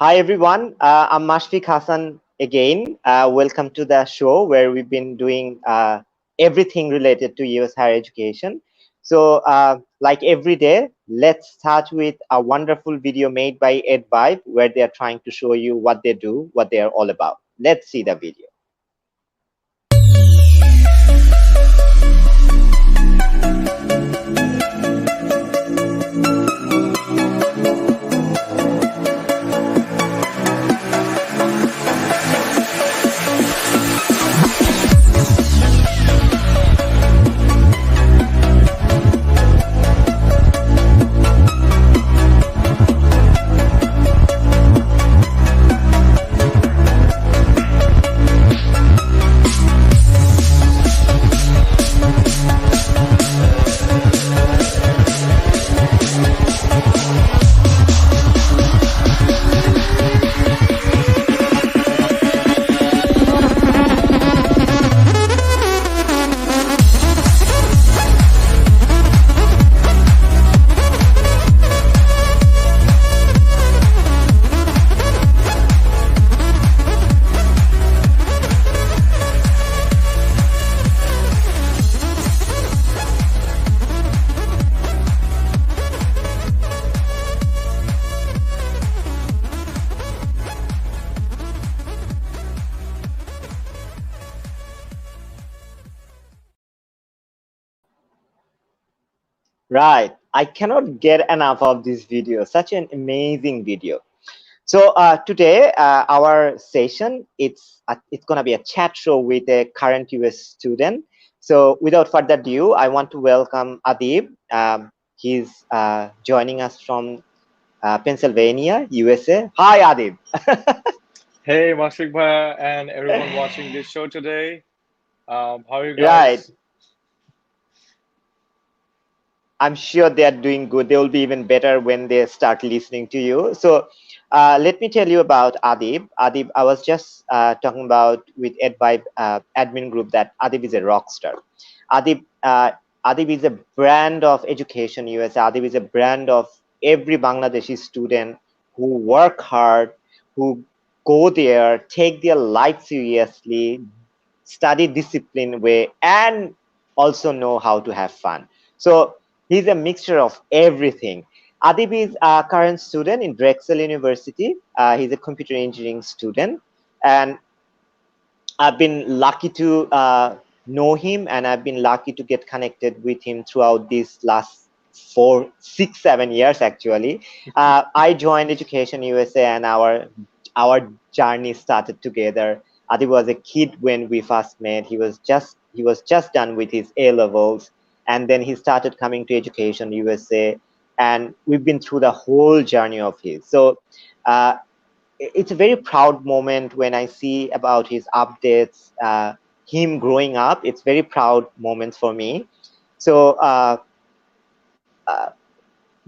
Hi everyone, I'm Mashfiq Hassan again. Welcome to the show where we've been doing everything related to US higher education. So like every day, let's start with a wonderful video made by EdVibe where they are trying to show you what they do, what they are all about. Let's see the video. Right. I cannot get enough of this video. Such an amazing video. So today, our session, it's gonna be a chat show with a current US student. So without further ado, I want to welcome Adib. He's joining us from Pennsylvania, USA. Hi, Adib. Hey, Mashfiq Bhaiya and everyone watching this show today. How are you Right. guys? I'm sure they are doing good. They will be even better when they start listening to you. So let me tell you about Adib. Adib, I was just talking about with EdVibe admin group that Adib is a rock star. Adib, Adib is a brand of Education USA. Adib is a brand of every Bangladeshi student who work hard, who go there, take their life seriously, study disciplined way, and also know how to have fun. So he's a mixture of everything. Adib is a current student in Drexel University. He's a computer engineering student, and I've been lucky to know him, and I've been lucky to get connected with him throughout these last 4, 6, 7 years. Actually, I joined Education USA, and our journey started together. Adi was a kid when we first met. He was just done with his A levels, and then he started coming to Education USA, and we've been through the whole journey of his. So. It's a very proud moment when I see about his updates, him growing up. It's very proud moments for me. So uh,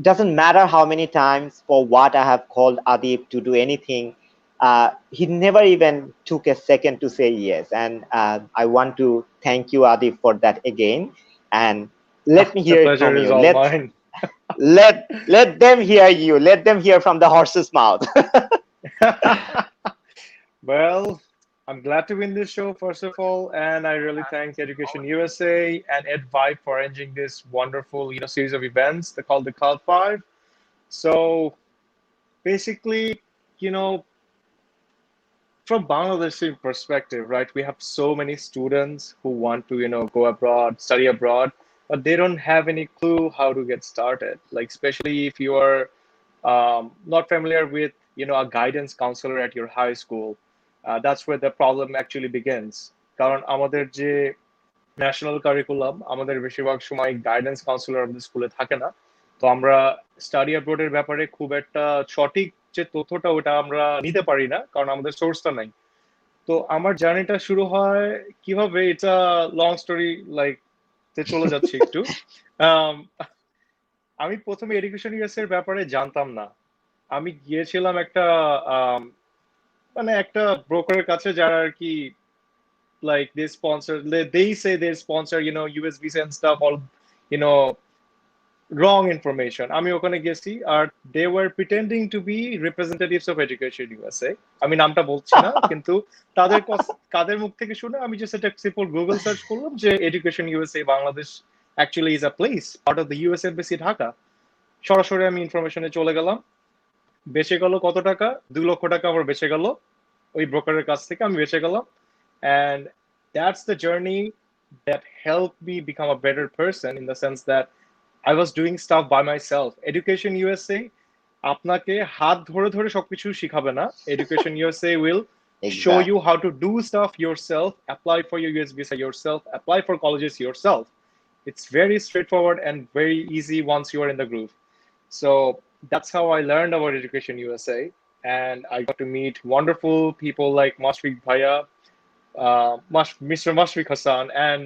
doesn't matter how many times for what I have called Adib to do anything. He never even took a second to say yes, and I want to thank you, Adib, for that again. And let me The hear it pleasure from is you. all Let's mine. let them hear you. Let them hear from the horse's mouth. Well, I'm glad to be in this show, first of all, and I really thank Education USA and EdVibe for arranging this wonderful, series of events they called the Cloud Five. So basically, you know, from Bangladeshi perspective, right, we have so many students who want to, go abroad, study abroad, but they don't have any clue how to get started. Like, especially if you are not familiar with, a guidance counselor at your high school, that's where the problem actually begins. কারণ আমাদের যে national curriculum আমাদের বেশিরভাগ সময় guidance councillor আমাদের স্কুলে থাকে না, তো আমরা স্টাডি অ্যাব্রোডের ব্যাপারে খুব একটা সঠিক যে তথ্যটা ওটা আমরা নিতে পারি না, কারণ আমাদের সোর্সটা নাই। তো আমার জার্নিটা শুরু হয় কিভাবে, এটা লং স্টোরি লাইক তে চলে যাচ্ছে একটু। আম, আমি প্রথমে এডুকেশন ইউএস এর ব্যাপারে জানতাম না। আমি গিয়েছিলাম একটা আম, মানে একটা ব্রোকারের কাছে যারা আর কি like they say they sponsor US visa and stuff, all you know wrong information. আমি ওখানে গেছি আর they were pretending to be representatives of Education USA. আমি নামটা বলছি না, কিন্তু কাদের মুখ থেকে শুনে আমি just একটা simple Google search করলাম যে Education USA Bangladesh actually is a place part of the US Embassy Dhaka. সরাসরি আমি ইনফরমেশনে চলে গেলাম। বেঁচে গেল কত টাকা? 2 লক্ষ টাকা আমার বেঁচে গেল ওই ব্রোকারের কাছ থেকে, আমি বেঁচে গেলাম। And that's the journey that helped me become a better person in the sense that I was doing stuff by myself. Education USA আপনাকে হাত ধরে ধরে সবকিছু শিখাবে না। Education USA will show you Exactly. how to do stuff yourself, apply for your US visa yourself, apply for colleges yourself. It's very straightforward and very easy once you are in the groove. So that's how I learned about Education USA, and I got to meet wonderful people like Mashfiq Bhaiya, Mr. Mashfiq Hassan, and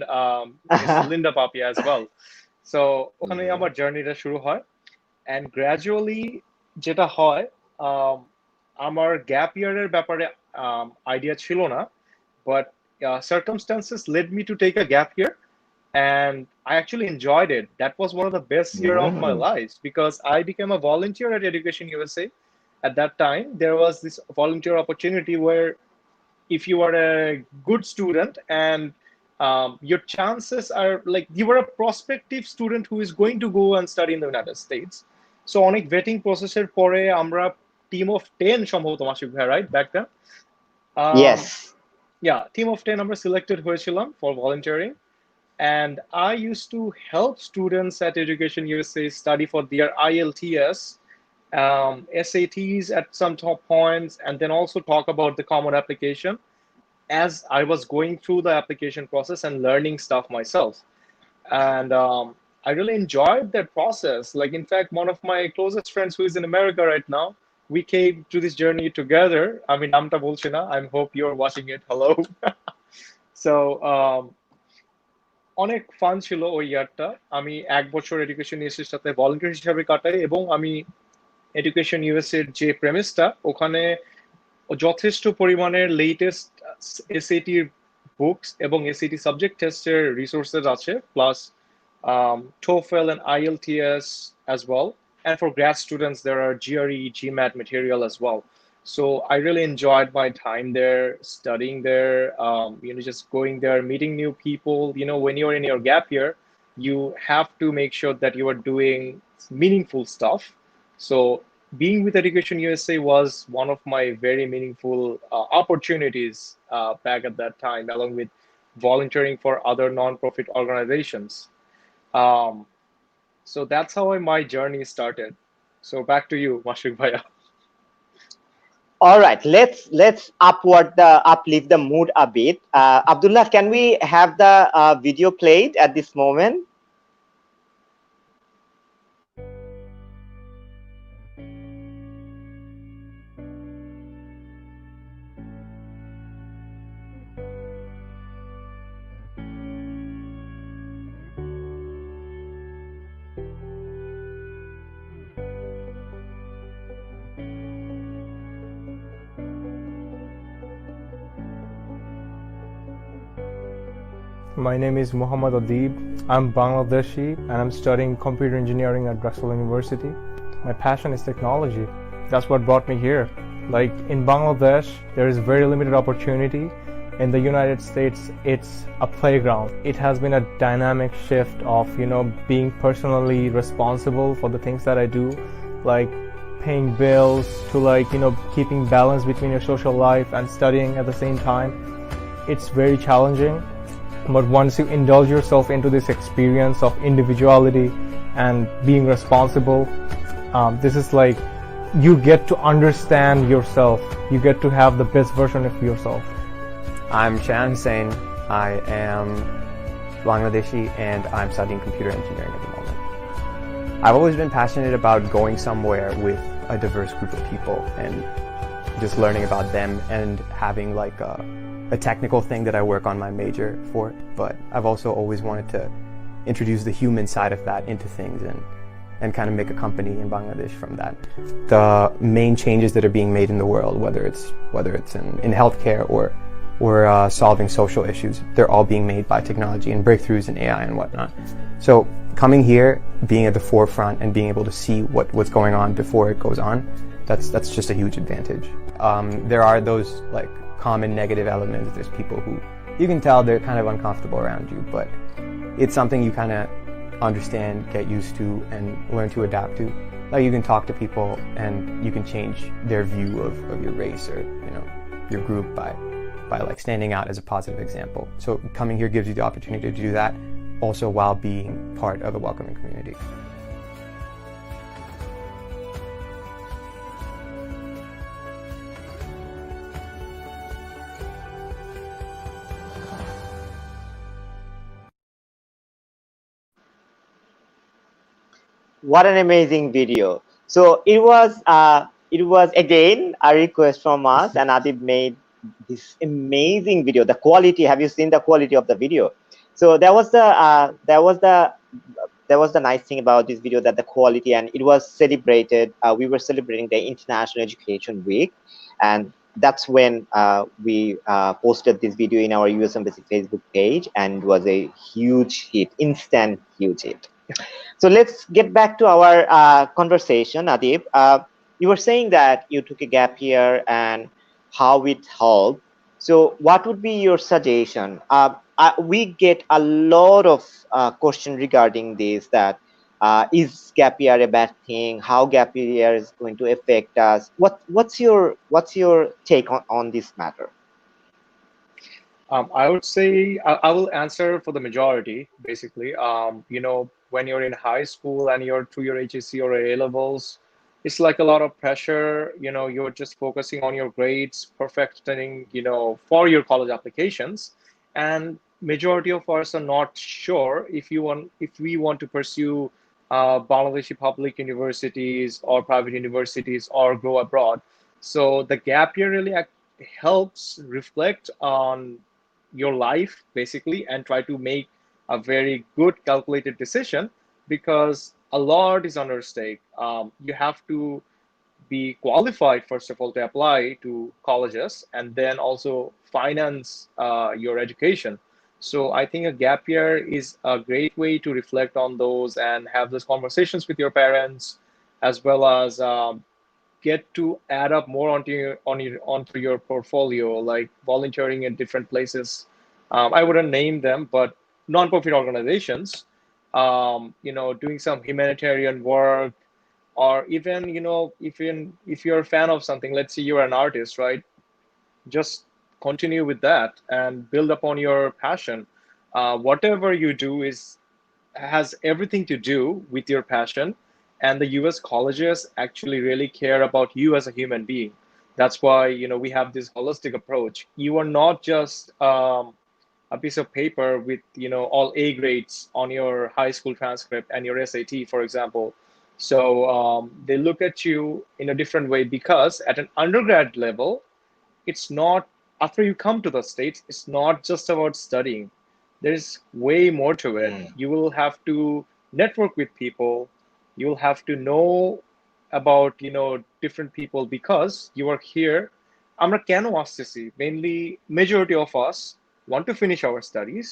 Miss Linda Papia as well. So ওখানে আমার জার্নিটা শুরু হয়, and gradually যেটা হয়, আমার gap ইয়ারের ব্যাপারে আইডিয়া ছিল না, but circumstances led me to take a gap year, and I actually enjoyed it. That was one of the best year of my life because I became a volunteer at Education USA. At that time, there was this volunteer opportunity where if you are a good student and your chances are like you were a prospective student who is going to go and study in the United States. So অনেক vetting process এর পরে আমরা team of 10 সম্ভবত মাসিক ভাই, right, back then? Yes. Yeah, team of 10 আমরা selected হয়েছিলাম for volunteering, and I used to help students at Education USA study for their IELTS, SATs at some top points, and then also talk about the common application as I was going through the application process and learning stuff myself. And I really enjoyed that process. Like, in fact, one of my closest friends who is in America right now, we came to this journey together. I mean, namta bolchi na. I hope you're watching it. Hello. So, অনেক fun ছিল ওই ইয়ারটা। আমি 1 বছর education ইউএসএর সাথে volunteer হিসাবে কাটাই, এবং আমি এডুকেশন ইউএসএর যে প্রেমিসটা ওখানে যথেষ্ট পরিমাণের লেটেস্ট এসএটি বুকস এবং এসএটি সাবজেক্ট টেস্টের রিসোর্সেস আছে, plus TOEFL and IELTS as well. And for grad students, there are GRE, GMAT material as well. So I really enjoyed my time there, studying there, just going there, meeting new people. When you're in your gap year, you have to make sure that you are doing meaningful stuff. So being with Education USA was one of my very meaningful opportunities back at that time, along with volunteering for other non-profit organizations. So that's how my journey started. So back to you, Mashfiq Bhaiya. All right, let's uplift the mood a bit. Abdullah, can we have the video played at this moment? My name is Muhammad Adib. I'm Bangladeshi and I'm studying computer engineering at Drexel University. My passion is technology. That's what brought me here. Like, in Bangladesh, there is very limited opportunity. In the United States, it's a playground. It has been a dynamic shift of, being personally responsible for the things that I do, like paying bills to keeping balance between your social life and studying at the same time. It's very challenging. But once you indulge yourself into this experience of individuality and being responsible, this is like you get to understand yourself. You get to have the best version of yourself. I'm Shan Hussain. I am Bangladeshi and I'm studying computer engineering at the moment. I've always been passionate about going somewhere with a diverse group of people and just learning about them and having like a technical thing that I work on my major for, but I've also always wanted to introduce the human side of that into things and kind of make a company in Bangladesh from that. The main changes that are being made in the world, whether it's in healthcare or solving social issues, they're all being made by technology and breakthroughs in AI and whatnot. So coming here, being at the forefront and being able to see what's going on before it goes on, that's just a huge advantage. There are those like common negative elements. There's people who you can tell they're kind of uncomfortable around you, but it's something you kind of understand, get used to, and learn to adapt to. Like you can talk to people and you can change their view of your race or your group by like standing out as a positive example. So coming here gives you the opportunity to do that, also while being part of a welcoming community. What an amazing video. So it was again a request from us, and Adib made this amazing video. The quality, have you seen the quality of the video? So that was the nice thing about this video, that the quality, and it was celebrated. We were celebrating the International Education Week, and that's when we posted this video in our US Embassy Facebook page, and it was a huge hit, instant huge hit. So let's get back to our conversation, Adib. You were saying that you took a gap year and how it helped. So what would be your suggestion? We get a lot of questions regarding this, that is gap year a bad thing? How gap year is going to affect us? What's your take on this matter? I would say I will answer for the majority, basically. When you're in high school and you're through your HSC or A levels, it's like a lot of pressure. You're just focusing on your grades, perfecting, for your college applications. And majority of us are not sure if we want to pursue Bangladeshi public universities or private universities or go abroad. So the gap year really helps reflect on your life basically and try to make a very good calculated decision, because a lot is under stake. You have to be qualified, first of all, to apply to colleges and then also finance your education. So I think a gap year is a great way to reflect on those and have those conversations with your parents, as well as get to add up more onto your portfolio, like volunteering in different places. I wouldn't name them, but non-profit organizations, doing some humanitarian work, or even, if you're a fan of something, let's say you're an artist, right? Just continue with that and build upon your passion. Whatever you do has everything to do with your passion, and the US colleges actually really care about you as a human being. That's why we have this holistic approach. You are not just a piece of paper with all A grades on your high school transcript and your SAT, for example. So they look at you in a different way, because at an undergrad level, it's not, after you come to the States, it's not just about studying. There's way more to it. You will have to network with people. You'll have to know about different people, because you are here. আমরা কেন আসতেছি? Mainly, majority of us want to finish our studies,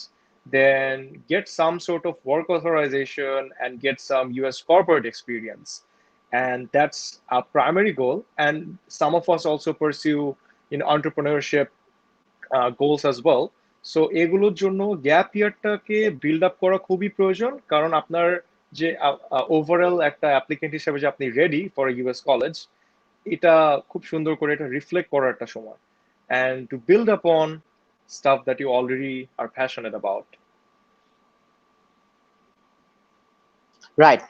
then get some sort of work authorization and get some US corporate experience. And that's our primary goal. And some of us also pursue entrepreneurship goals as well. So এগুলোর জন্য gap ইয়ারটাকে build up করা খুবই প্রয়োজন, কারণ আপনার যে overall একটা applicant হিসেবে যে আপনি রেডি ফর ইউএস কলেজ, এটা খুব সুন্দর করে এটা রিফ্লেক্ট করার একটা সময়, and to build upon stuff that you already are passionate about. Right.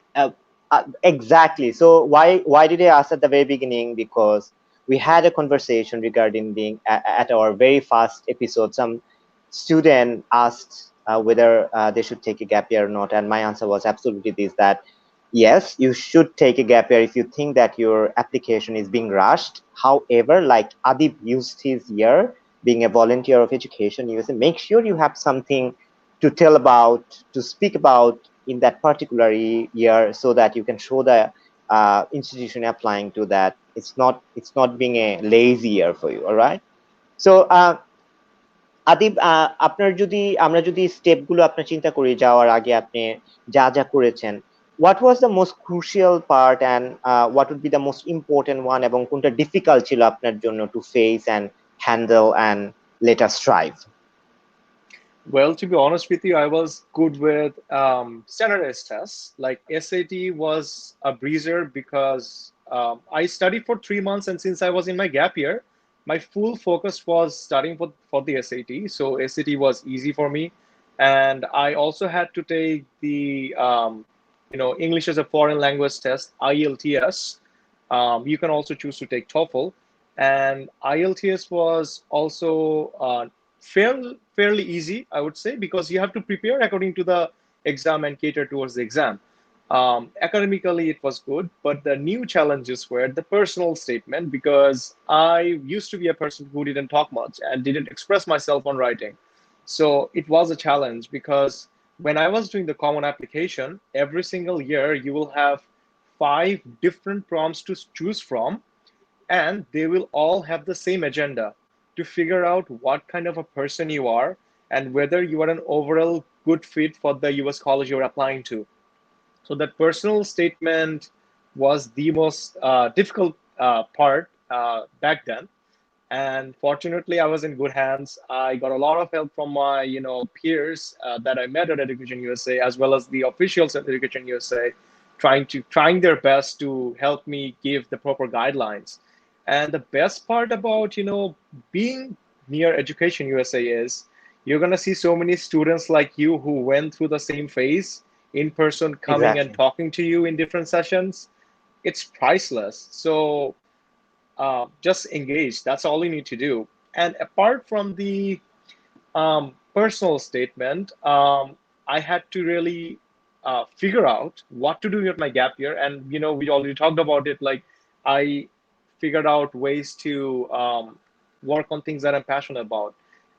Exactly. So why did I ask at the very beginning? Because we had a conversation regarding at our very first episode. Some student asked whether they should take a gap year or not, and my answer was absolutely this: that yes, you should take a gap year if you think that your application is being rushed. However, like Adib used his year being a volunteer of Education USA, make sure you have something to tell about, to speak about in that particular year, so that you can show the institution applying to that it's not being a lazy year for you. All right. So Adib, আপনার যদি আমরা যদি স্টেপগুলো আপনার চিন্তা করি যাওয়ার আগে আপনি যা যা করেছেন, what was the most crucial part and what would be the most important one, এবং কোনটা ডিফিকাল্ট ছিল আপনার জন্য to face and handle and let us strive? Well, to be honest with you, I was good with standardized tests. Like SAT was a breezer because I studied for 3 months, and since I was in my gap year, my full focus was studying for the SAT. So SAT was easy for me, and I also had to take the English as a foreign language test, IELTS. You can also choose to take TOEFL, and IELTS was also fairly easy, I would say, because you have to prepare according to the exam and cater towards the exam. Academically, it was good, but the new challenges were the personal statement, because I used to be a person who didn't talk much and didn't express myself on writing. So it was a challenge because when I was doing the common application, every single year you will have 5 different prompts to choose from, and they will all have the same agenda to figure out what kind of a person you are and whether you are an overall good fit for the US college you're applying to. So that personal statement was the most difficult part back then. And fortunately, I was in good hands. I got a lot of help from my peers that I met at Education USA, as well as the officials at Education USA, trying their best to help me give the proper guidelines. And the best part about being near Education USA is you're gonna see so many students like you who went through the same phase in person, coming and Exactly. talking to you in different sessions. It's priceless. So just engage. That's all you need to do. And apart from the personal statement, I had to really figure out what to do with my gap year. And we already talked about it. Like I figured out ways to work on things that I'm passionate about,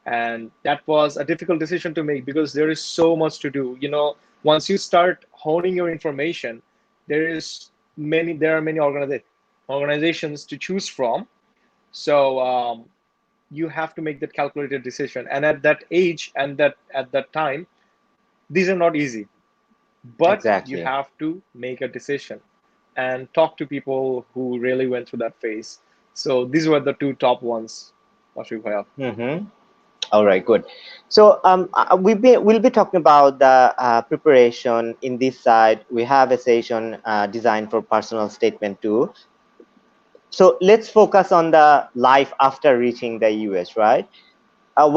and that was a difficult decision to make because there is so much to do. Once you start honing your information, there are many organizations to choose from. So you have to make that calculated decision, and at that age and at that time, these are not easy, but you Exactly. have to make a decision and talk to people who really went through that phase. So these were the two top ones, Ashik Bhaiya. Mm-hmm. All right, good. So we'll be talking about the preparation in this side. We have a session designed for personal statement too. So let's focus on the life after reaching the US, right?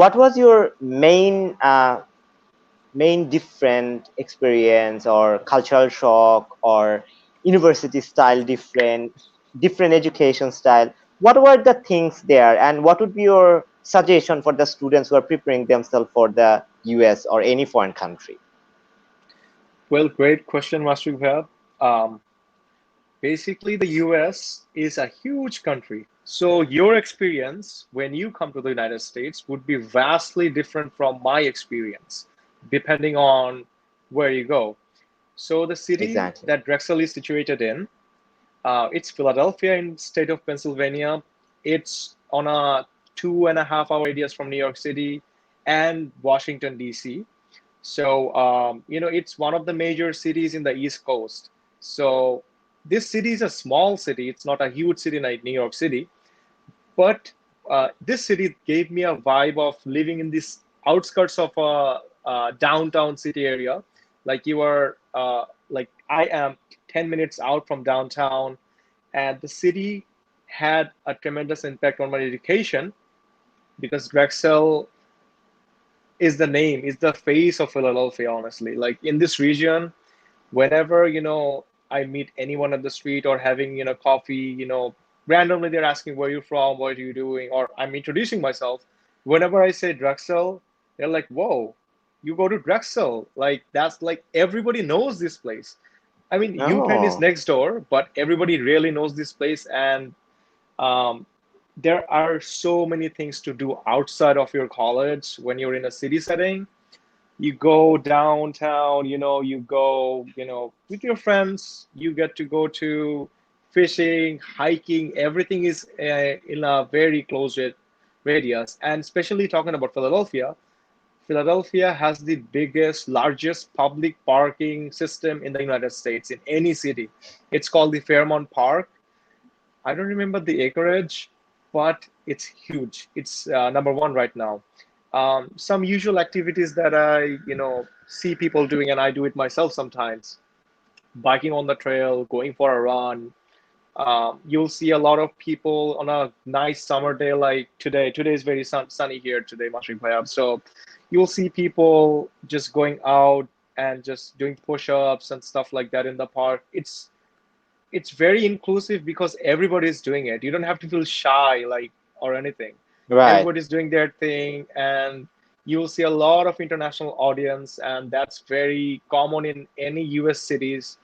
What was your main different experience or cultural shock or university style different education style? What were the things there, and what would be your suggestion for the students who are preparing themselves for the US or any foreign country? Well, great question, Master Bhaiya. Um, Basically, the US is a huge country. So your experience when you come to the United States would be vastly different from my experience, depending on where you go. So the city Exactly. that Drexel is situated in, it's Philadelphia in state of Pennsylvania. It's on a 2.5 hour radius from New York City and Washington, D.C. So, it's one of the major cities in the East Coast. So, this city is a small city. It's not a huge city like New York City, but this city gave me a vibe of living in this outskirts of a downtown city area. Like like I am 10 minutes out from downtown, and the city had a tremendous impact on my education because Drexel is the face of Philadelphia, honestly. Like in this region, whenever, I meet anyone on the street or having, coffee, randomly they're asking where you're from, what are you doing, or I'm introducing myself. Whenever I say Drexel, they're like, whoa, you go to Drexel. Like that's like everybody knows this place. I mean, UPenn is Oh, next door, but everybody really knows this place. And um, there are so many things to do outside of your college when you're in a city setting. You go downtown, you go, with your friends, you get to go to fishing, hiking, everything is in a very close radius. And especially talking about Philadelphia, Philadelphia has the biggest, largest public parking system in the United States in any city. It's called the Fairmount Park. I don't remember the acreage, but it's huge. It's number one right now. Some usual activities that I, see people doing, and I do it myself sometimes. Biking on the trail, going for a run. You'll see a lot of people on a nice summer day like today. Today is very sunny here today, Mashrik Bhaiya. So you'll see people just going out and just doing push-ups and stuff like that in the park. It's very inclusive because everybody's doing it. You don't have to feel shy like or anything. Right. Everybody's doing their thing, and you'll see a lot of international audience, and that's very common in any US cities.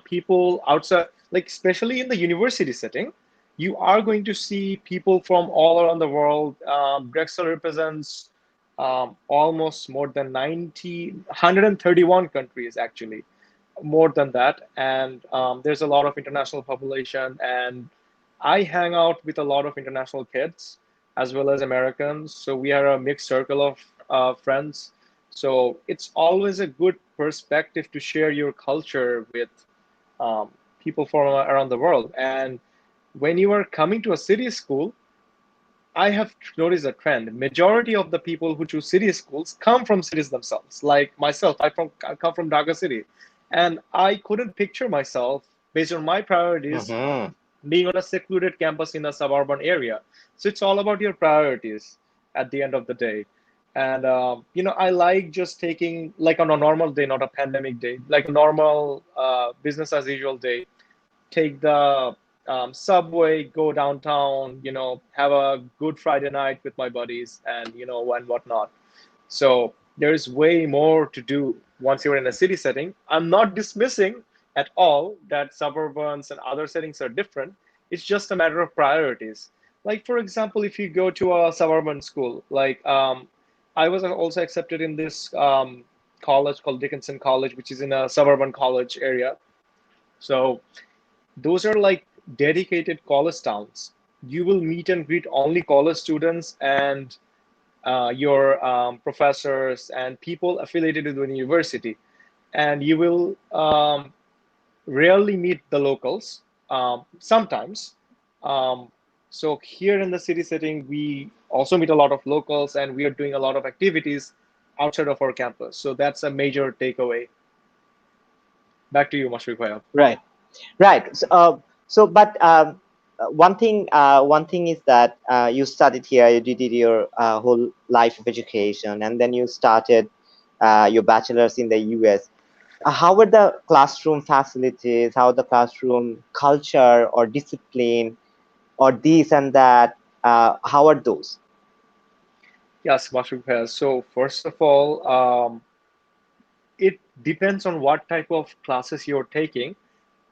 People outside, like especially in the university setting, you are going to see people from all around the world. Drexel represents almost more than 131 countries actually, more than that. And there's a lot of international population, and I hang out with a lot of international kids as well as Americans. So we are a mixed circle of friends. So it's always a good perspective to share your culture with um, people from around the world. And when you are coming to a city school, I have noticed a trend. Majority of the people who choose city schools come from cities themselves. Like myself, I come from Dhaka City, and I couldn't picture myself based on my priorities Mm-hmm. being on a secluded campus in a suburban area. So it's all about your priorities at the end of the day. And I like just taking like on a normal day, not a pandemic day, like a normal business as usual day, take the subway, go downtown, have a good Friday night with my buddies and, and whatnot. So there's way more to do once you're in a city setting. I'm not dismissing at all that suburbans and other settings are different. It's just a matter of priorities. Like, for example, if you go to a suburban school, like I was also accepted in this college called Dickinson College, which is in a suburban college area. So those are like dedicated college towns. You will meet and greet only college students and your professors and people affiliated with the university. And you will rarely meet the locals, sometimes. Um, so here in the city setting, we also meet a lot of locals and we are doing a lot of activities outside of our campus. So that's a major takeaway. Back to you, Mashfiq Bhaiya. Right. Right. But one thing is that you studied here, you did your whole life of education, and then you started your bachelor's in the US. How were the classroom facilities? How the classroom culture or discipline or this and that? How are those? Yes, Mashfiq Bhaiya. So first of all, it depends on what type of classes you're taking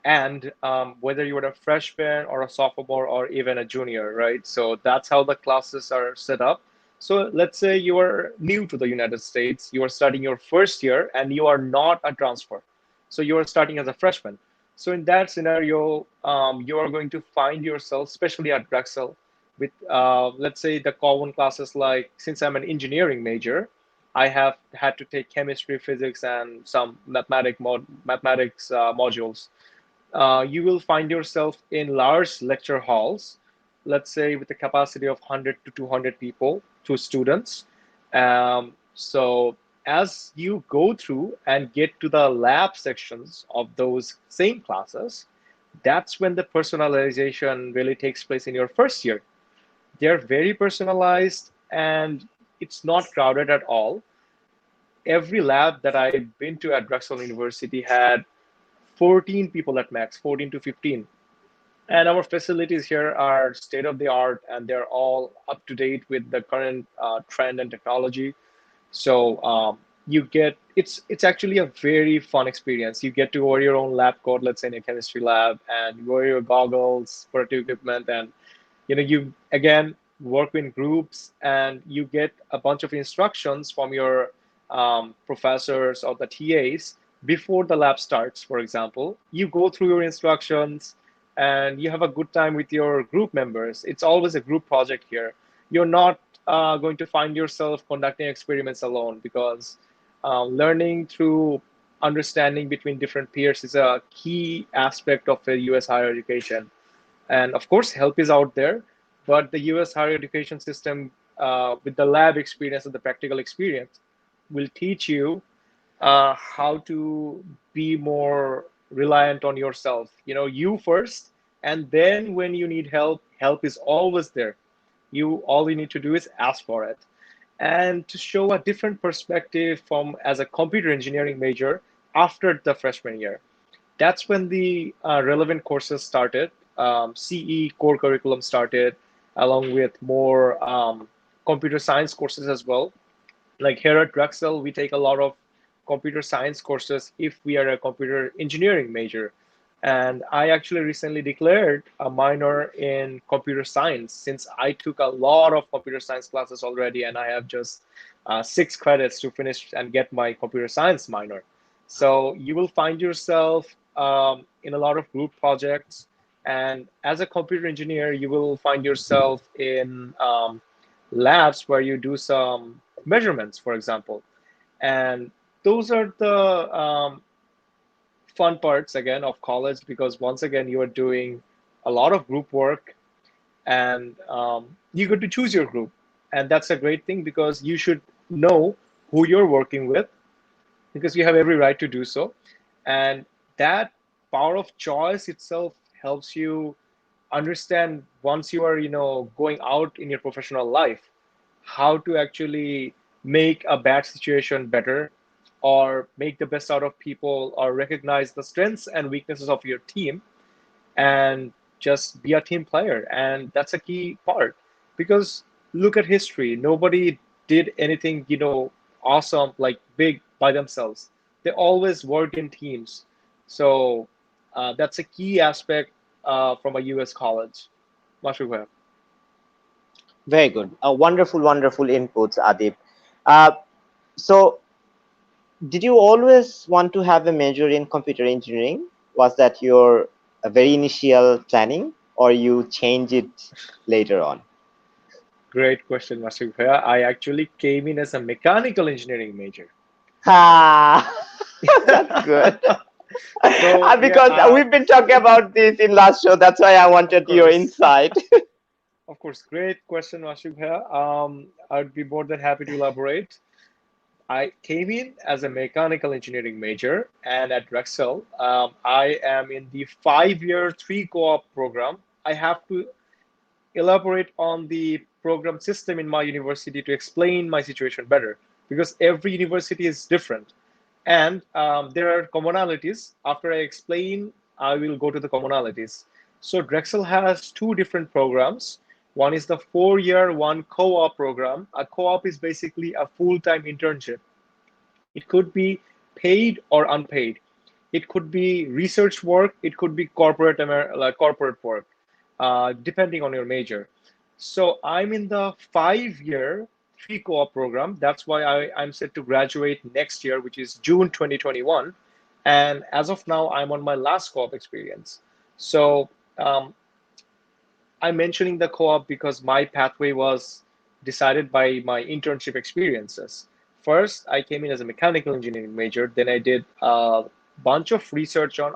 and whether you're a freshman or a sophomore or even a junior, right? So that's how the classes are set up. So let's say you are new to the United States, you are studying your first year and you are not a transfer. So you are starting as a freshman. So in that scenario, you are going to find yourself, especially at Drexel, with let's say the common classes like, since I'm an engineering major, I have had to take chemistry, physics, and some mathematics modules. You will find yourself in large lecture halls, let's say with a capacity of 100 to 200 people, to students. So as you go through and get to the lab sections of those same classes, that's when the personalization really takes place in your first year. They're very personalized and it's not crowded at all. Every lab that I've been to at Drexel University had 14 people at max, 14 to 15. And our facilities here are state of the art and they're all up to date with the current trend and technology. So you get it's actually a very fun experience. You get to wear your own lab coat, let's say in a chemistry lab, and you wear your goggles, protective equipment, and you again work in groups and you get a bunch of instructions from your professors or the TAs before the lab starts. For example, you go through your instructions and you have a good time with your group members. It's always a group project here. you're not going to find yourself conducting experiments alone, because learning through understanding between different peers is a key aspect of a US higher education. And of course, help is out there, but the US higher education system, with the lab experience and the practical experience, will teach you how to be more reliant on yourself. You first, and then when you need help, help is always there. All you need to do is ask for it. And to show a different perspective from as a computer engineering major after the freshman year. That's when the relevant courses started. CE core curriculum started, along with more computer science courses as well. Like here at Drexel, we take a lot of computer science courses if we are a computer engineering major. And I actually recently declared a minor in computer science, since I took a lot of computer science classes already, and I have just 6 credits to finish and get my computer science minor. So you will find yourself in a lot of group projects. And as a computer engineer, you will find yourself in labs where you do some measurements, for example. And those are the fun parts, again, of college, because once again, you are doing a lot of group work, and you get to choose your group. And that's a great thing, because you should know who you're working with, because you have every right to do so. And that power of choice itself helps you understand, once you are going out in your professional life, how to actually make a bad situation better, or make the best out of people, or recognize the strengths and weaknesses of your team, and just be a team player. And that's a key part, because look at history. Nobody did anything awesome, like big, by themselves. They always work in teams. So that's a key aspect from a US college. Mashruq. Very good. Wonderful, wonderful inputs, Adib. Uh, so, did you always want to have a major in computer engineering? Was that your very initial planning, or you change it later on? Great question, Mashruq. I actually came in as a mechanical engineering major. Ah, that's good. So Because we've been talking about this in last show. That's why I wanted your insight. Of course, great question, Mashruq. I'd be more than happy to elaborate. I came in as a mechanical engineering major, and at Drexel, I am in the 5-year 3 co-op program. I have to elaborate on the program system in my university to explain my situation better, because every university is different. And there are commonalities. After I explain, I will go to the commonalities. So Drexel has 2 different programs. One is the 4-year 1 co-op program. A co-op is basically a full-time internship. It could be paid or unpaid. It could be research work. It could be corporate work, depending on your major. So I'm in the 5-year 3 co-op program. That's why I'm set to graduate next year, which is June 2021. And as of now, I'm on my last co-op experience. So I'm mentioning the co-op because my pathway was decided by my internship experiences. First, I came in as a mechanical engineering major. Then I did a bunch of research on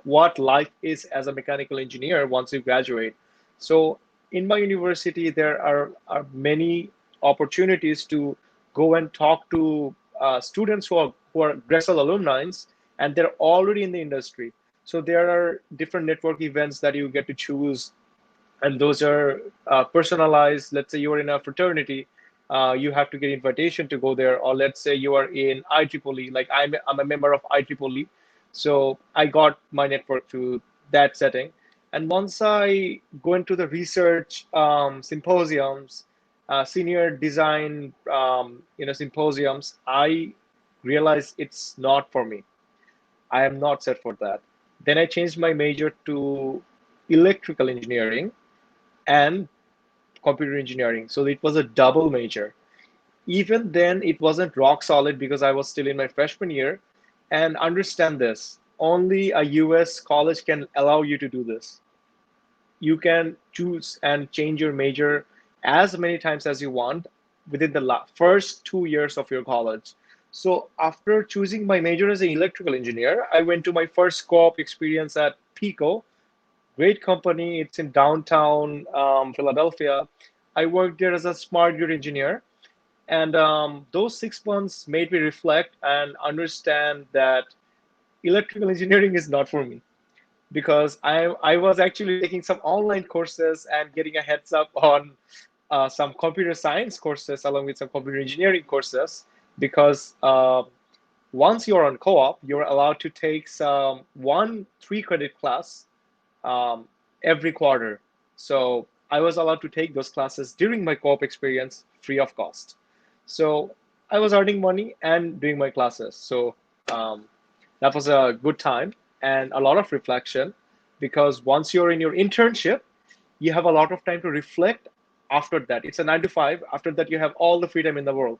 what life is as a mechanical engineer once you graduate. So in my university, there are many opportunities to go and talk to students who are Drexel alumni, and they're already in the industry. So there are different network events that you get to choose, and those are personalized. Let's say you're in a fraternity, you have to get invitation to go there. Or let's say you are in IEEE, like I'm a member of IEEE, so I got my network through that setting. And once I go into the research symposiums, senior design symposiums, I realize it's not for me. I am not set for that. Then I changed my major to electrical engineering and computer engineering. So it was a double major. Even then, it wasn't rock solid because I was still in my freshman year. And understand this, only a US college can allow you to do this. You can choose and change your major as many times as you want within the first 2 years of your college. So after choosing my major as an electrical engineer, I went to my first co-op experience at Pico. Great company. It's in downtown Philadelphia. I worked there as a smart grid engineer. And those 6 months made me reflect and understand that electrical engineering is not for me, because I was actually taking some online courses and getting a heads up on some computer science courses along with some computer engineering courses, because once you're on co-op, you're allowed to take some 3 credit class um, every quarter. So I was allowed to take those classes during my co-op experience free of cost. So I was earning money and doing my classes. So um, that was a good time and a lot of reflection, because once you're in your internship, you have a lot of time to reflect after that. It's a 9 to 5. After that, you have all the freedom in the world.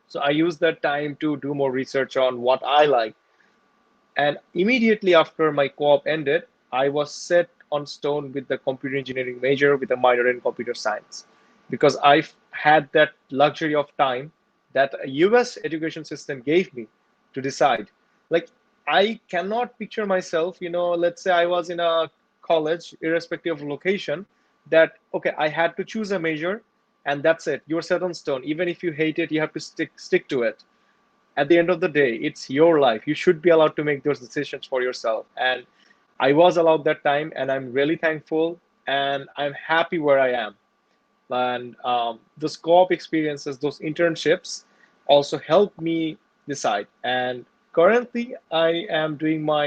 So I used that time to do more research on what I like. And immediately after my co-op ended, I was set on stone with the computer engineering major with a minor in computer science, because I had that luxury of time that a US education system gave me to decide. Like, I cannot picture myself, let's say I was in a college, irrespective of location, that, okay, I had to choose a major and that's it. You're set on stone. Even if you hate it, you have to stick to it. At the end of the day, it's your life. You should be allowed to make those decisions for yourself. And I was allowed that time, and I'm really thankful, and I'm happy where I am. And those co-op experiences, those internships also helped me decide. And currently, I am doing my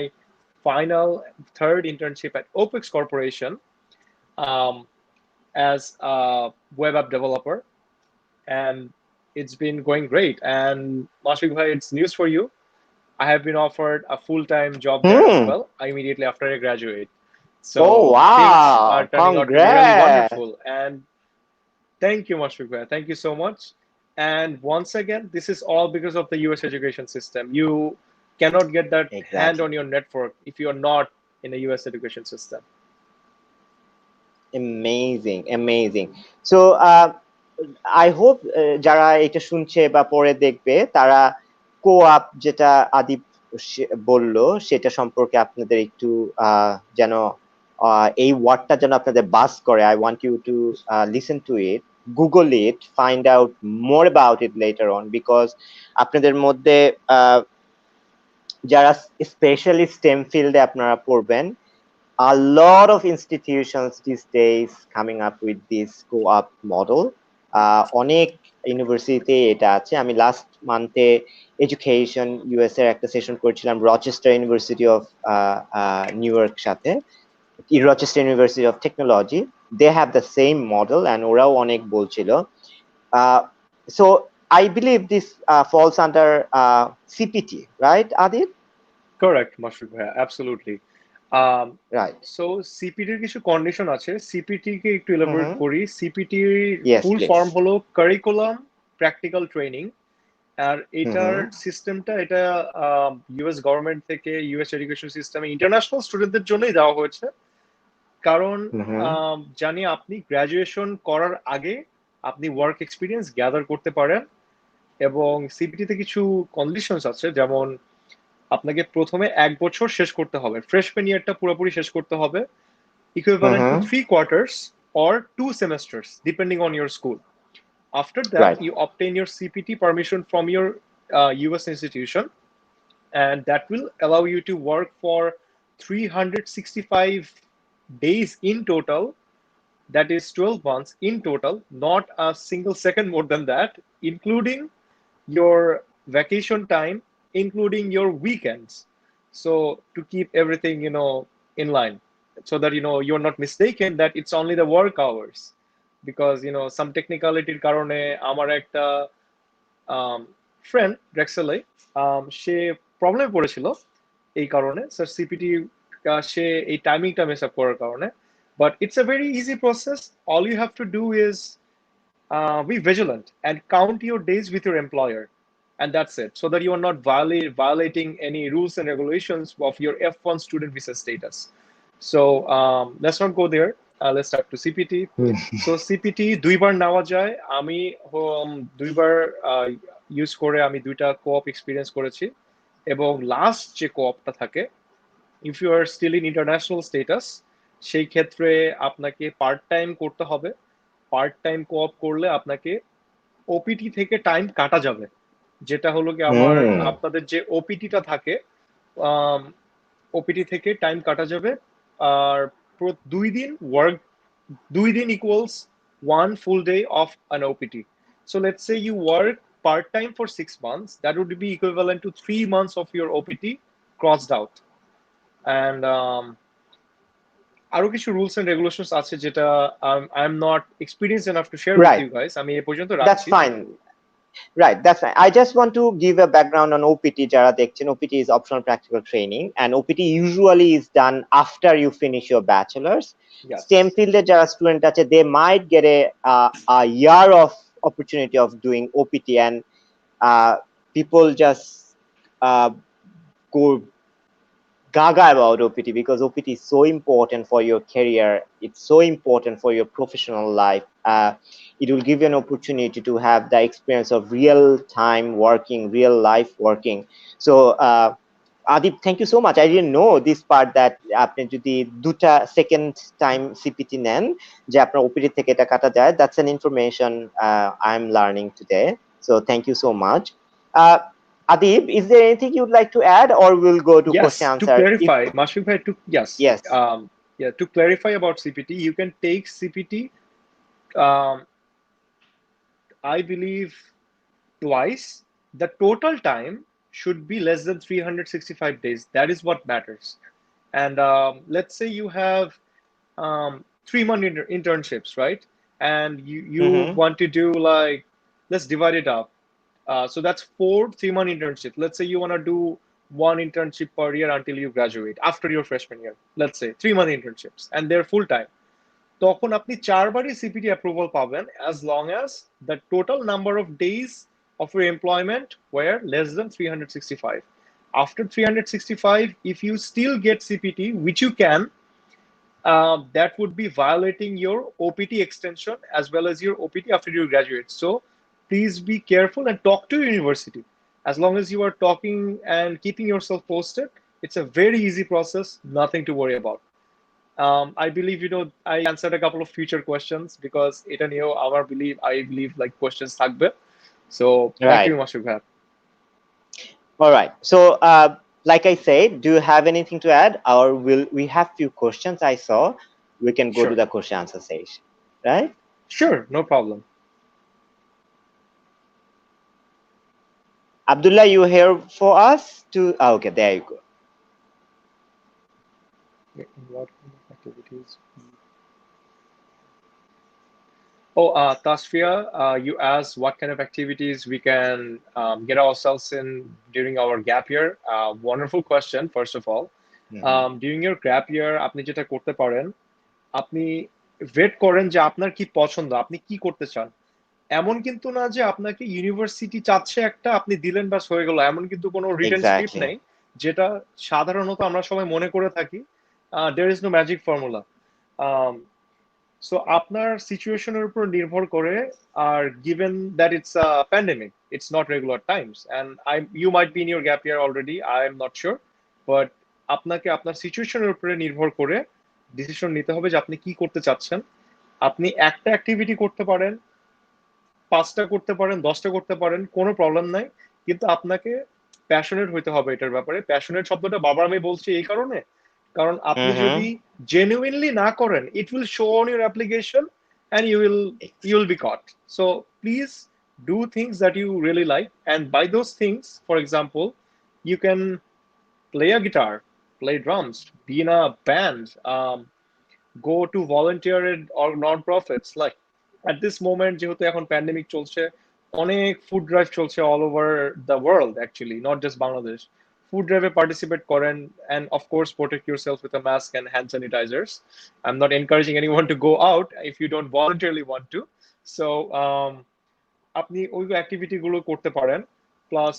final third internship at OPEX Corporation um, as a web app developer. And it's been going great. And Mashfiq Bhai, it's news for you. I have been offered a full-time job there as Hmm. well immediately after I graduate. Oh, So things are wow. turning out to be really Congrats. wonderful. And thank you, Mashfiq Bhai. Thank you so much. And once again, this is all because of the US education system. You cannot get that hand Exactly. on your network if you're not in a US education system. Amazing, amazing. So I hope যারা এটা শুনছে বা পরে দেখবে তারা কোআপ যেটা আদিপ বললো সেটা সম্পর্কে আপনাদের একটু যেন এই ওয়ার্ডটা যেন আপনাদের বাস করে। I want you to listen to it, Google it, find out more about it later on, because আপনাদের মধ্যে যারা স্পেশালি স্টেম ফিল্ডে আপনারা পড়বেন, a lot of institutions these days coming up with this co-op model. অনেক ইউনিভার্সিটিতে এটা আছে। আমি লাস্ট মান্থে এডুকেশন ইউএসএ এর একটা সেশন করেছিলাম Rochester university of New York সাথে, Rochester university of technology. They have the same model and ওরাও অনেক বলছিল। So I believe this falls under CPT, right, Adib? Correct, Mashfiq Bhai. Absolutely. Right. So সিপিটির কিছু condition আছে, CPT কে একটু elaborate Mm-hmm. করি। সিপিটির Yes, ফুল please. ফর্ম হলো কারিকুলাম প্র্যাকটিক্যাল ট্রেনিং। আর এটার Mm-hmm. সিস্টেমটা, এটা ইউএস গভর্নমেন্ট থেকে ইউএস এডুকেশন সিস্টেমে ইন্টারন্যাশনাল স্টুডেন্টদের জন্যই দেওয়া হয়েছে। কারণ Mm-hmm. জানি আপনি গ্রাজুয়েশন করার আগে আপনি ওয়ার্ক এক্সপিরিয়েন্স গ্যাদার করতে পারেন, এবং সিপিটিতে কিছু কন্ডিশনস আছে, যেমন আপনাকে প্রথমে 1 বছর শেষ করতে হবে, ফ্রেশম্যান ইয়ারটা পুরোপুরি শেষ করতে হবে, equivalent to Mm-hmm. 3 quarters or 2 semesters, depending on your school. After that, Right. you obtain your CPT permission from your US institution, and that will allow you to work for 365 days in total. That is 12 months in total, not a single second more than that, including your vacation time, including your weekends. So to keep everything, in line, so that, you're not mistaken that it's only the work hours. Because, some technicality কারণে আমার একটা friend ড্রেক্সেলে সে প্রবলেমে পড়েছিল এই কারণে, sir CPT সে এই টাইমিংটা miss up করার কারণে। But it's a very easy process. All you have to do is be vigilant and count your days with your employer, and that's it, so that you are not violating any rules and regulations of your F1 student visa status. So let's not go there. let's start to CPT. So CPT দুইবার নেওয়া যায়, আমি দুইবার use করে আমি দুইটা cope experience করেছি, এবং লাস্ট যে কোঅপটা থাকে, if you are still in international status, সেই ক্ষেত্রে আপনাকে পার্ট টাইম করতে হবে। পার্ট টাইম কোঅপ করলে আপনাকে ওপিটি থেকে টাইম কাটা যাবে, যেটা হলো কি আমার আপনাদের যে ওপিটিটা থাকে, ওপিটি থেকে টাইম কাটা যাবে। আর 2 দিন ওয়ার্ক, 2 দিন equals 1 full day of an OPT. So let's say you work part time for 6 months, that would be equivalent to 3 months of your OPT crossed out. And আরো কিছু রুলস এন্ড রেগুলেশনস আছে যেটা I am not experienced enough to share with you guys. আমি এই পর্যন্ত রাখছি। That's fine. Right, that's fine. I just want to give a background on OPT. Jara dekhchen, OPT is optional practical training, and OPT usually is done after you finish your bachelor's. Yes. Same field jara student ache, they might get a year of opportunity of doing OPT, and people just go gaga about OPT because OPT is so important for your career. It's so important for your professional life. It will give you an opportunity to have the experience of real time working, real life working. So Adib, thank you so much. I didn't know this part that apni jodi duta second time CPT nen je apnar OPT theke eta kata jay. That's an information I'm learning today. So thank you so much. Adib, is there anything you'd like to add, or we'll go to question answer? To clarify, Mashfiq bhai, yes. Yes. To clarify about CPT, you can take CPT, I believe, twice. The total time should be less than 365 days. That is what matters. And let's say you have 3-month internships, right? And you want to do, like, let's divide it up. So that's 4 3-month internships. Let's say you want to do 1 internship per year until you graduate after your freshman year. Let's say 3-month internships, and they're full time. তখন আপনি 4 বারই CPT approval পাবেন, as long as the total number of days of your employment were less than 365. After 365, if you still get CPT, which you can, that would be violating your OPT extension as well as your OPT after you graduate. So please be careful and talk to your university. As long as you are talking and keeping yourself posted, it's a very easy process, nothing to worry about. I believe, I answered a couple of future questions because এটা নিয়েও I believe like questions থাকবে. So thank you, Mashfiq bhai. All right. So like I said, do you have anything to add, or will we have few questions? I saw we can go to the question answer session, right? Sure, no problem. Abdullah, you here for us to? Okay, there you go. What activities? Tasfia, you asked what kind of activities we can get ourselves in during our gap year. Wonderful question, first of all. During your gap year, আপনি যেটা করতে পারেন, আপনি wait করেন যে আপনার কি পছন্দ, আপনি কি করতে চান। এমন কিন্তু না যে আপনাকে ইউনিভার্সিটি চাচ্ছে একটা, আপনি দিলেন বাস হয়ে গেল, এমন কিন্তু কোনো রিটেন স্ক্রিপ্ট নেই, যেটা সাধারণত আমরা সবাই মনে করে থাকি। there is no magic formula. So আপনার সিচুয়েশনের উপর নির্ভর করে, আর given that it's a pandemic, it's not regular times, and you might be in your gap year already, I am not sure, but আপনাকে আপনার সিচুয়েশনের উপরে নির্ভর করে ডিসিশন নিতে হবে যে আপনি কি করতে চাচ্ছেন। আপনি একটা অ্যাক্টিভিটি করতে পারেন, 5টা করতে পারেন, 10টা করতে পারেন, কোনো প্রবলেম নাই, কিন্তু আপনাকে প্যাশনেট হইতে হবে এটার ব্যাপারে। প্যাশনেট শব্দটা বারবার আমি বলছি এই কারণে, কারণ আপনি যদি জেনুইনলি না করেন, it will show on your application and you will be caught. So please do things that you really like, and by those things, for example, you can play a guitar, play drums, be in a band, go to volunteer or non-profits. Like at this moment, যেহেতু এখন pandemic চলছে, অনেক food drive চলছে all over the world, actually, not just Bangladesh. Food drive participate করেন, and of course protect yourself with a mask and hand sanitizers. I'm not encouraging anyone to go out if you don't voluntarily want to. So আপনি ওই activity গুলো করতে পারেন, plus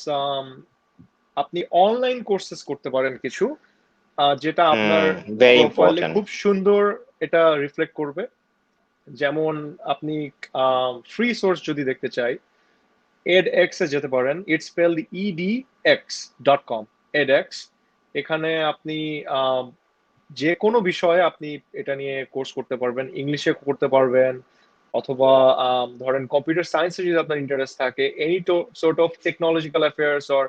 আপনি online courses করতে পারেন কিছু, যেটা আপনার প্রোফাইলে খুব সুন্দর এটা রিফ্লেক্ট করবে। যেমন আপনি ফ্রি সোর্স যদি দেখতে চাই, edx এ যেতে পারেন, ইটস স্পেলড edx.com, edx। এখানে আপনি যে কোনো বিষয়ে আপনি এটা নিয়ে কোর্স করতে পারবেন, ইংলিশে করতে পারবেন, অথবা ধরেন কম্পিউটার সায়েন্সে যদি আপনার ইন্টারেস্ট থাকে, any sort of technological affairs or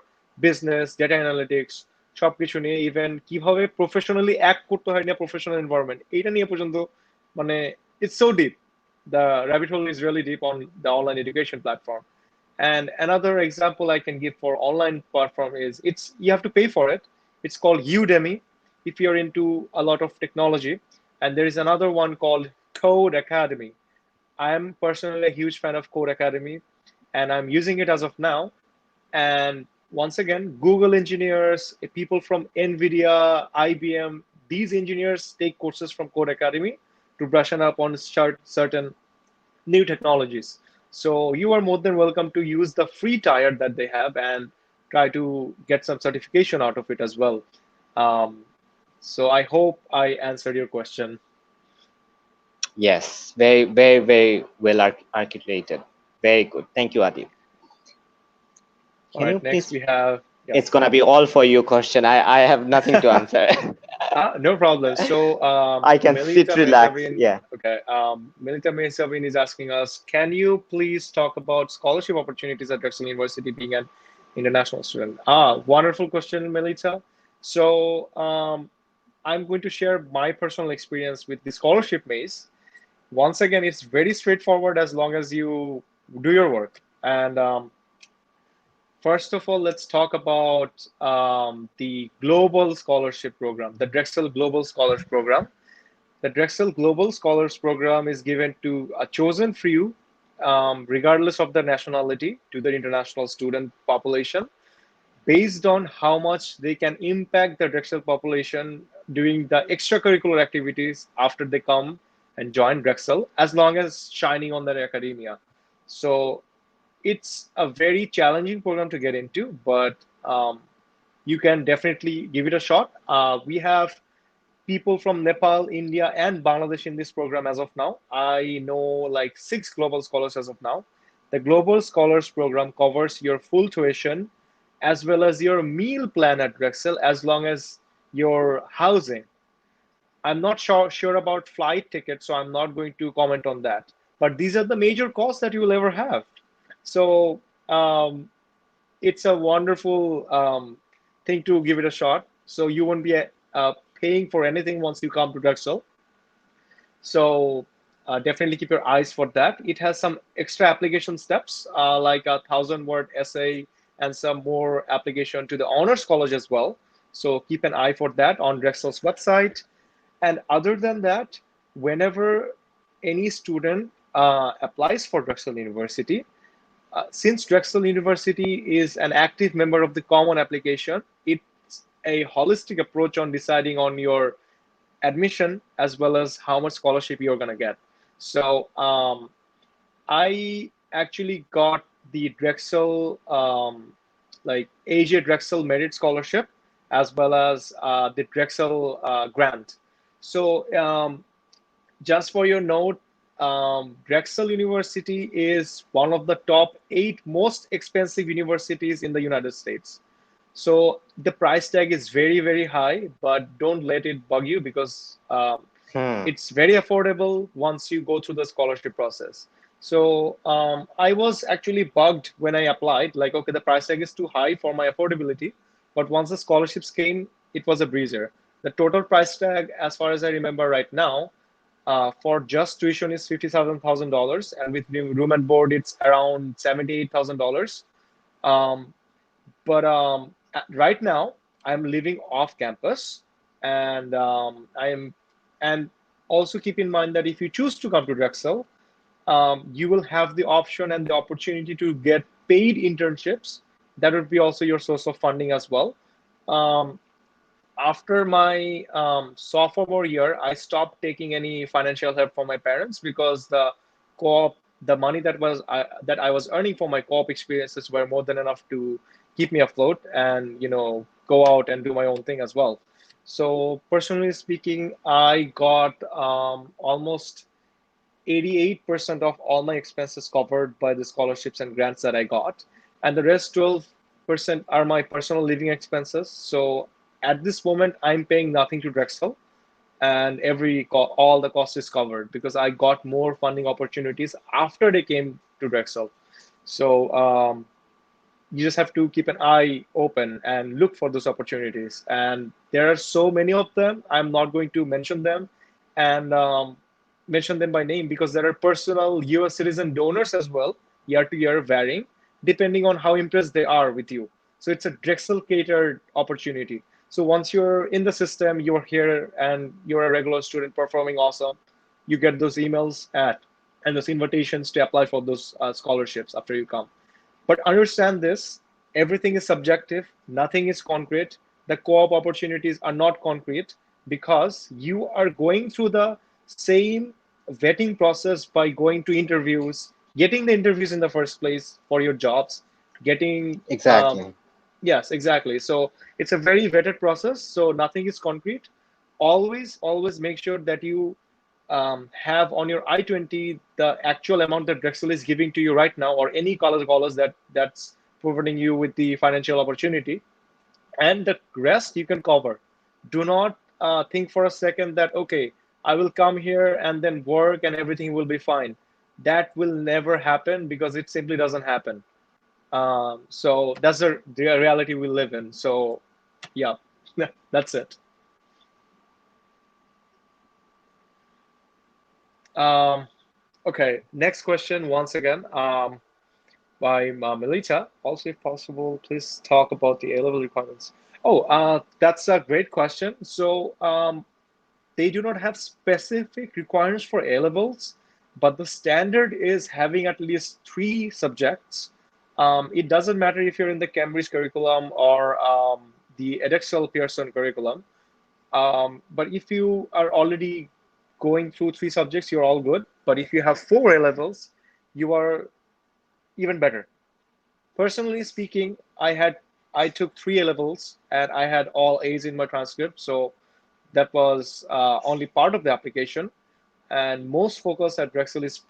business, data analytics, সবকিছু নিয়ে, ইভেন কিভাবে প্রফেশনালি অ্যাক্ট করতে হয় না প্রফেশনাল এনভায়রনমেন্ট, এইটা নিয়ে পর্যন্ত, মানে it's so deep, the rabbit hole is really deep on the online education platform. And another example I can give for online platform is, it's you have to pay for it. It's called Udemy if you're into a lot of technology. And there is another one called Code Academy. I'm personally a huge fan of Code Academy, and I'm using it as of now. And once again, Google engineers, people from NVIDIA, IBM, these engineers take courses from Code Academy to brushing up on certain new technologies. So you are more than welcome to use the free tier that they have and try to get some certification out of it as well. Um, so I hope I answered your question. Yes, very, very, very well articulated. Very good. Thank you, Adib. All Can you right, next please? we have, yeah. It's gonna be all for you question. I have nothing to answer. No problem. So I can sit Melita relaxed. Mesavin, Yeah. okay. Melita Mesavin is asking us, can you please talk about scholarship opportunities at Drexel University being an international student? Wonderful question, Melita. So I'm going to share my personal experience with the scholarship maze. Once again, it's very straightforward as long as you do your work. And first of all, let's talk about the Global Scholarship Program, the Drexel Global Scholars Program. The Drexel Global Scholars Program is given to a chosen few, regardless of their nationality, to the international student population, based on how much they can impact the Drexel population doing the extracurricular activities after they come and join Drexel, as long as shining on their academia. So it's a very challenging program to get into, but you can definitely give it a shot. We have people from Nepal, India, and Bangladesh in this program as of now. I know like 6 global scholars as of now. The Global Scholars Program covers your full tuition as well as your meal plan at Drexel, as long as your housing. I'm not sure about flight tickets, so I'm not going to comment on that. But these are the major costs that you will ever have. So it's a wonderful thing to give it a shot. So you won't be paying for anything once you come to Drexel. So definitely keep your eyes for that. It has some extra application steps, like a 1,000-word essay and some more application to the honors college as well. So keep an eye for that on Drexel's website. And other than that, whenever any student applies for Drexel University, since Drexel University is an active member of the Common Application, it's a holistic approach on deciding on your admission as well as how much scholarship you're going to get. So I actually got the Drexel, like AJ Drexel Merit Scholarship, as well as the Drexel grant. So just for your note, Drexel University is one of the top 8 most expensive universities in the United States. So the price tag is very, very high, but don't let it bug you, because it's very affordable once you go through the scholarship process. So I was actually bugged when I applied, like, okay, the price tag is too high for my affordability. But once the scholarships came, it was a breezer. The total price tag, as far as I remember right now, for just tuition is $57,000, and with room and board, it's around $78,000. But right now, I'm living off campus, and and also keep in mind that if you choose to come to Drexel, you will have the option and the opportunity to get paid internships. That would be also your source of funding as well. After my sophomore year, I stopped taking any financial help from my parents, because the money that I was earning for my co-op experiences were more than enough to keep me afloat and go out and do my own thing as well. So personally speaking, I got almost 88% of all my expenses covered by the scholarships and grants that I got. And the rest 12% are my personal living expenses. So at this moment, I'm paying nothing to Drexel, and all the cost is covered because I got more funding opportunities after they came to Drexel. So you just have to keep an eye open and look for those opportunities. And there are so many of them. I'm not going to mention them and mention them by name because there are personal US citizen donors as well, year to year varying, depending on how impressed they are with you. So it's a Drexel catered opportunity. So once you're in the system, you're here and you're a regular student performing awesome, you get those emails and those invitations to apply for those scholarships after you come. But understand this, everything is subjective, nothing is concrete. The co-op opportunities are not concrete because you are going through the same vetting process by going to interviews, getting the interviews in the first place for your jobs, getting, Exactly. yes, exactly. So it's a very vetted process. So nothing is concrete. Always make sure that you have on your I-20 the actual amount that Drexel is giving to you right now, or any college that's providing you with the financial opportunity, and the rest you can cover. Do not think for a second that, okay, I will come here and then work and everything will be fine. That will never happen because it simply doesn't happen. So that's the reality we live in. So yeah, that's it. Um, okay, next question once again. By Melita. Also, if possible, please talk about the A-level requirements. Oh, that's a great question. So they do not have specific requirements for A-levels, but the standard is having at least 3 subjects. It doesn't matter if you're in the Cambridge curriculum or the edXL Pearson curriculum. But if you are already going through 3 subjects, you're all good. But if you have 4 A-levels, you are even better. Personally speaking, I took 3 A-levels and I had all A's in my transcript, so that was only part of the application. And most focus at Drexel is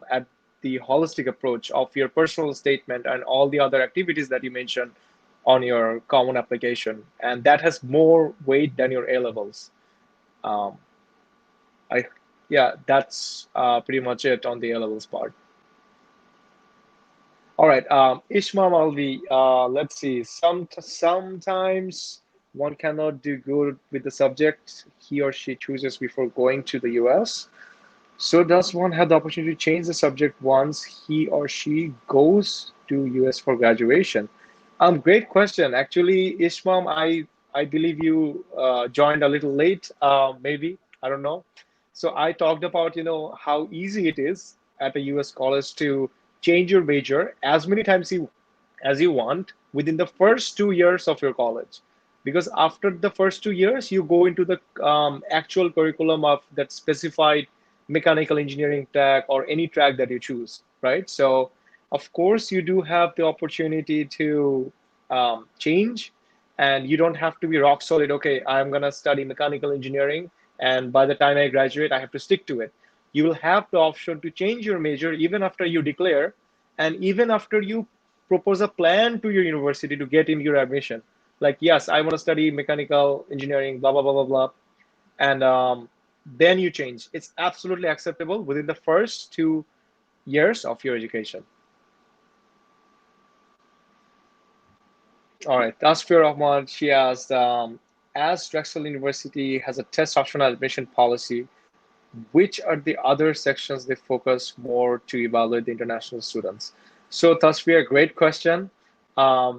at the holistic approach of your personal statement and all the other activities that you mentioned on your common application, and that has more weight than your A-levels. Um, I Yeah, that's pretty much it on the A-levels part. All right, Ishmael Alvi, let's see. Sometimes one cannot do good with the subject he or she chooses before going to the US. So does one have the opportunity to change the subject once he or she goes to US for graduation? Great question. Actually, Ishmael, I believe you joined a little late, maybe. I don't know. So I talked about, how easy it is at a US college to change your major as many times as you want within the first 2 years of your college. Because after the first 2 years, you go into the actual curriculum of that specified mechanical engineering track or any track that you choose, right? So, of course, you do have the opportunity to change, and you don't have to be rock solid. Okay, I'm going to study mechanical engineering, and by the time I graduate, I have to stick to it. You will have the option to change your major even after you declare, and even after you propose a plan to your university to get in your admission. Like, yes, I want to study mechanical engineering, blah, blah, blah, blah, blah. And then you change. It's absolutely acceptable within the first 2 years of your education. All right, Tasfir Rahman, she asked, as Drexel University has a test optional admission policy, which are the other sections they focus more to evaluate the international students? So Tasfir, great question.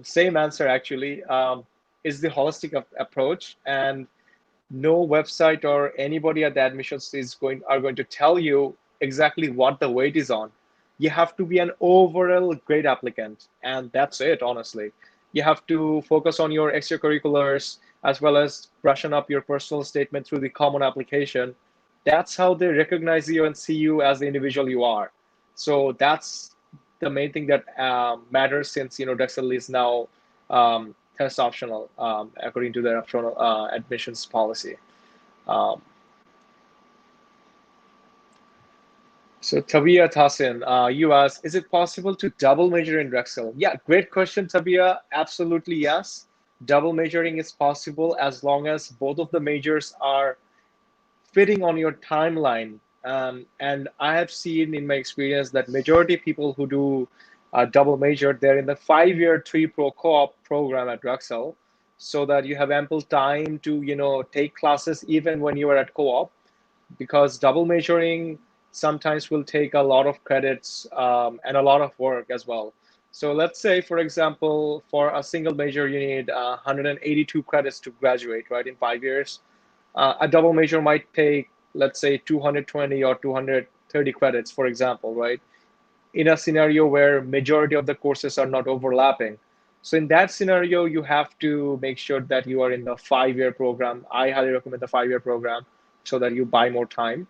Same answer actually, is the holistic approach, and no website or anybody at the admissions are going to tell you exactly what the weight is on. You have to be an overall great applicant, and that's it, honestly. You have to focus on your extracurriculars as well as brushing up your personal statement through the common application. That's how they recognize you and see you as the individual you are. So that's the main thing that matters, since Drexel is now test optional according to their optional admissions policy. So Tabia Tassin, you asked, is it possible to double major in Drexel? Yeah, great question, Tabia. Absolutely, yes. Double majoring is possible as long as both of the majors are fitting on your timeline. And I have seen in my experience that majority of people who do double major, they're in the 5-year 3-pro co-op program at Drexel, so that you have ample time to take classes even when you are at co-op, because double majoring sometimes will take a lot of credits and a lot of work as well. So let's say, for example, for a single major, you need 182 credits to graduate, right, in 5 years. A double major might take, let's say, 220 or 230 credits, for example, right, in a scenario where majority of the courses are not overlapping. So in that scenario, you have to make sure that you are in the 5-year program. I highly recommend the 5-year program so that you buy more time.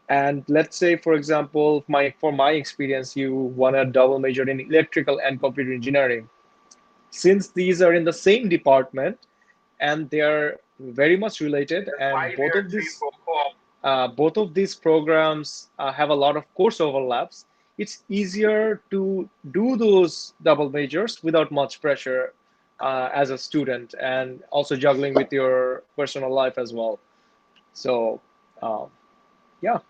And let's say, for example, for my experience, you want to double major in electrical and computer engineering. Since these are in the same department and they are very much related, and both of these programs have a lot of course overlaps, it's easier to do those double majors without much pressure as a student, and also juggling with your personal life as well. So, yeah.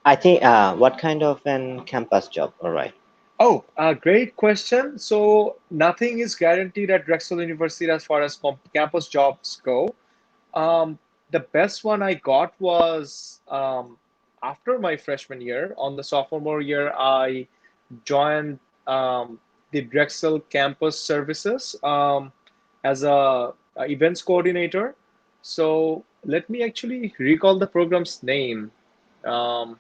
I think, what kind of an campus job? All right. Oh, great question. So nothing is guaranteed at Drexel University as far as campus jobs go. The best one I got was after my freshman year. On the sophomore year, I joined the Drexel Campus Services as a events coordinator. So let me actually recall the program's name. Um,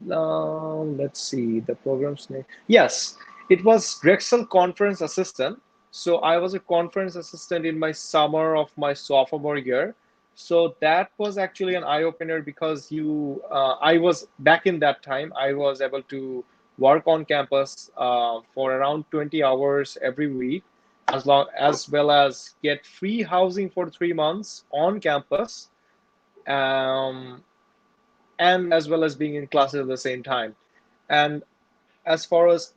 let's see the program's name. Yes, it was Drexel Conference Assistant. So I was a conference assistant in my summer of my sophomore year. So that was actually an eye opener, because I was back in that time, I was able to work on campus for around 20 hours every week, as well as get free housing for 3 months on campus. Um, and as well as being in classes at the same time. And as far as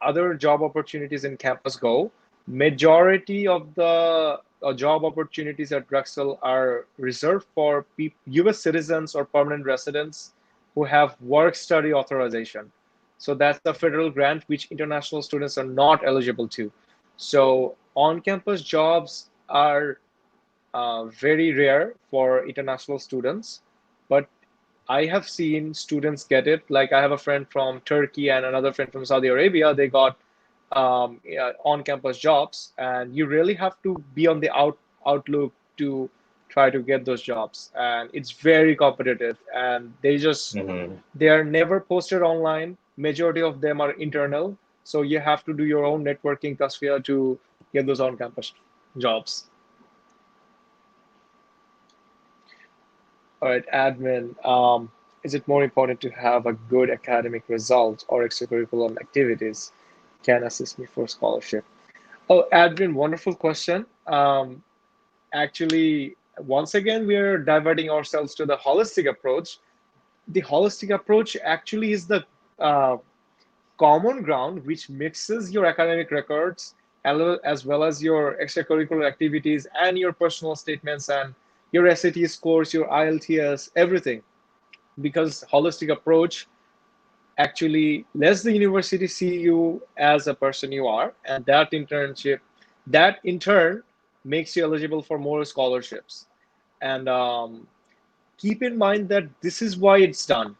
other job opportunities in campus go, majority of the job opportunities at Drexel are reserved for U.S. citizens or permanent residents who have work-study authorization. So that's the federal grant which international students are not eligible to. So on-campus jobs are very rare for international students, but I have seen students get it. Like, I have a friend from Turkey and another friend from Saudi Arabia. They got on-campus jobs, and you really have to be on the outlook to try to get those jobs. And it's very competitive, and they are never posted online. Majority of them are internal, so you have to do your own networking sphere to get those on-campus jobs. All right, admin. Is it more important to have a good academic result or extracurricular activities can assist me for scholarship? Oh, admin, wonderful question. Actually, once again, we are diverting ourselves to the holistic approach. The holistic approach actually is the common ground which mixes your academic records as well as your extracurricular activities and your personal statements and your SAT scores, your IELTS, everything. Because holistic approach actually lets the university see you as a person you are, and that in turn makes you eligible for more scholarships. And keep in mind that this is why it's done.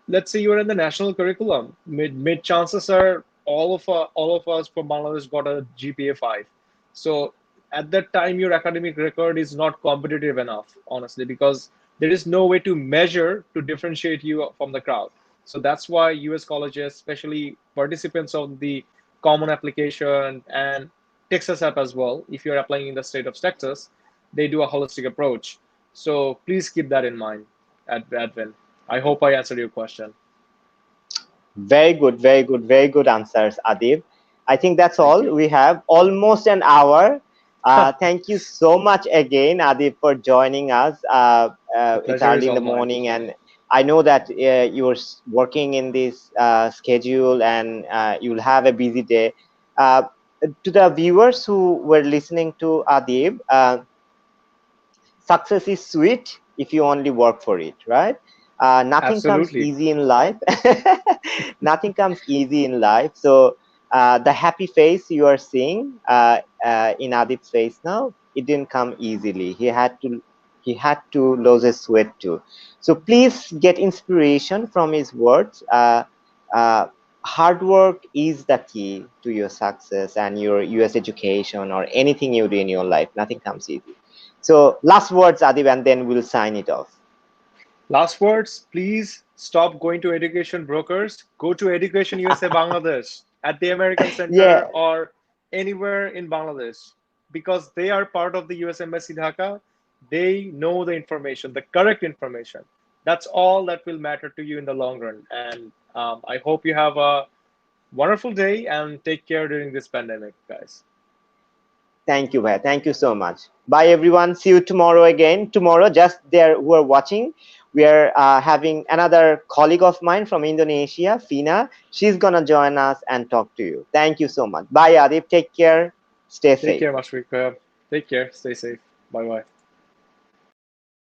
Let's say you're in the national curriculum. Mid chances are all of us from Bangladesh got a GPA 5. So at that time, your academic record is not competitive enough, honestly, because there is no way to measure to differentiate you from the crowd. So that's why US colleges, especially participants of the common application and Texas app as well, if you're applying in the state of Texas, they do a holistic approach. So please keep that in mind, Advin. I hope I answered your question. Very good, very good, very good answers, Adib. I think that's Thank all. you. We have almost an hour. Thank you so much again, Adib, for joining us. The It's pleasure is early in the all mine. morning, and I know that you're working in this schedule, and you'll have a busy day. Uh, to the viewers who were listening to Adib, success is sweet if you only work for it, right? Nothing comes Absolutely. easy in life. Nothing comes easy in life. So the happy face you are seeing in Adib's face now, it didn't come easily. He had to lose his sweat too. So please get inspiration from his words. Uh, Hard work is the key to your success and your US education or anything you do in your life. Nothing comes easy. So last words, Adib, and then we'll sign it off. Last words, please stop going to education brokers. Go to Education USA Bangladesh at the American Yeah, Center or anywhere in Bangladesh because they are part of the US Embassy Dhaka. They know the information, the correct information. That's all that will matter to you in the long run. And I hope you have a wonderful day and take care during this pandemic, guys. thank you, Bhai. Thank you so much. Bye, everyone. See you tomorrow again. Tomorrow, just there who are watching, we are having another colleague of mine from Indonesia, Fina. She's gonna join us and talk to you. Thank you so much. Bye, Adib. Take care. Stay Take safe. care, Mashwika. Take care. Stay safe. Bye bye.